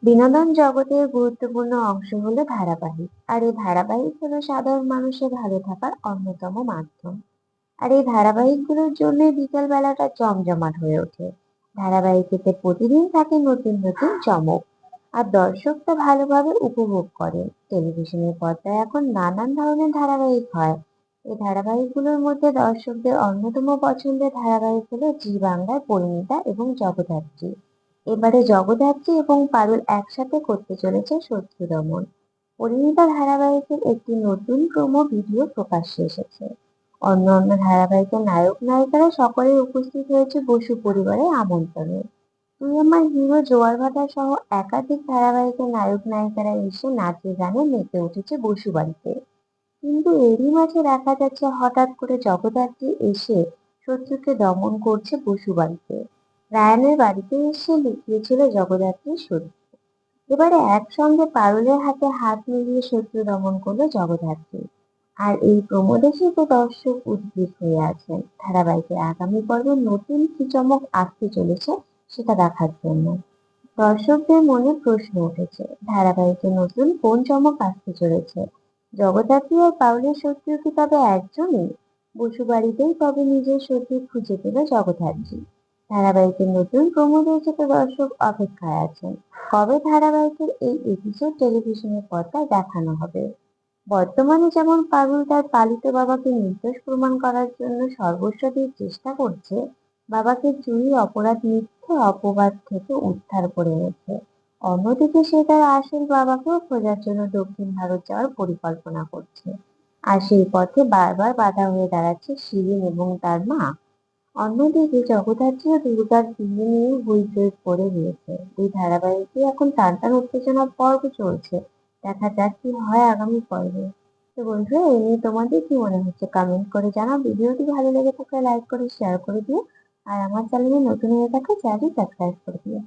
বিনোদন জগতের গুরুত্বপূর্ণ অংশ হলো ধারাবাহিক, আর এই ধারাবাহিক হলো সাধারণ মানুষের ভালো থাকার অন্যতম মাধ্যম। আর এই ধারাবাহিকগুলোর জন্য বিকাল বেলাটা জমজমাট হয়ে ওঠে। ধারাবাহিকেতে প্রতিদিন থাকে নতুন নতুন চমক, আর দর্শক তা ভালোভাবে উপভোগ করে। টেলিভিশনের পর্দায় এখন নানান ধরনের ধারাবাহিক হয়। এই ধারাবাহিকগুলোর মধ্যে দর্শকদের অন্যতম পছন্দের ধারাবাহিক হলো জি বাংলার পরিণীতা এবং জগদ্ধাত্রী। এবারে জগদ্ধাত্রী এবং পারুল একসাথে করতে চলেছে শত্রু দমন। পরিণীতা ধারাবাহিকের একটি নতুন প্রোমো ভিডিও প্রকাশ্যে এসেছে। অন্যান্য ধারাবাহিকের নায়ক নায়িকারা সকলেই উপস্থিত হয়েছে বসু পরিবারের আমন্ত্রণে। তুই আমার হিরো, জোয়ার ভাটা সহ একাধিক ধারাবাহিকের নায়ক নায়িকারা এসে নাচে গানে মেতে উঠেছে বসু বাড়িতে। কিন্তু এরই মাঝে দেখা যাচ্ছে হঠাৎ করে জগদ্ধাত্রী এসে শত্রুকে দমন করছে বসু বাড়িতে। রায়ানের বাড়িতে এসে লুকিয়েছিল জগদ্ধাত্রীর শত্রু। এবারে একসঙ্গে পারুলের হাতে হাত মিলিয়ে শত্রু দমন করলো জগদ্ধাত্রী। আর এই প্রোমো দেখে তো দর্শক উদ্গ্রীব হয়ে আছেন ধারাবাহিকের আগামী পর্বে নতুন কি চমক আসতে চলেছে সেটা দেখার জন্য। দর্শকদের মনে প্রশ্ন উঠেছে, ধারাবাহিকে নতুন কোন চমক আসতে চলেছে? জগদ্ধাত্রী আর পাউলের শত্রু কি তবে একজনই? বসু বাড়িতেই তবে নিজের শত্রু খুঁজে পেল জগদ্ধাত্রী। ধারাবাহিকের নতুন প্রোমো দেখে তো দর্শক অপেক্ষায় আছেন কবে ধারাবাহিকের এই এপিসোড টেলিভিশনের পর্দায় দেখানো হবে। বর্তমানে যেমন পারুল তার পালিত বাবাকে নির্দোষ প্রমাণ করার জন্য সর্বস্ব দিয়ে চেষ্টা করছে, বাবাকে চুরি অপরাধ মিথ্যে অপবাদ থেকে উদ্ধার করে এনেছে, অন্যদিকে সে তার আসল বাবাকেও খোঁজার জন্য দক্ষিণ ভারত যাওয়ার পরিকল্পনা করছে। আর সেই পথে বারবার বাধা হয়ে দাঁড়াচ্ছে শিরিন এবং তার মা। অন্যদিকে জগদ্ধাত্রীও দুর্গার বিয়ে নিয়ে হইচই পড়ে গিয়েছে। এই ধারাবাহিকে এখন টানটান উত্তেজনার পর্ব চলছে। দেখা যাক কি হয় আগামী পর্বে। তো বন্ধুরা, এই নিয়ে তোমাদের কি মনে হচ্ছে কমেন্ট করে জানাও। ভিডিওটি ভালো লেগে থাকলে লাইক করে শেয়ার করে দিও। আর আমার চ্যানেলে নতুন হয়ে থাকলে চ্যানেলটি সাবস্ক্রাইব করে দিও।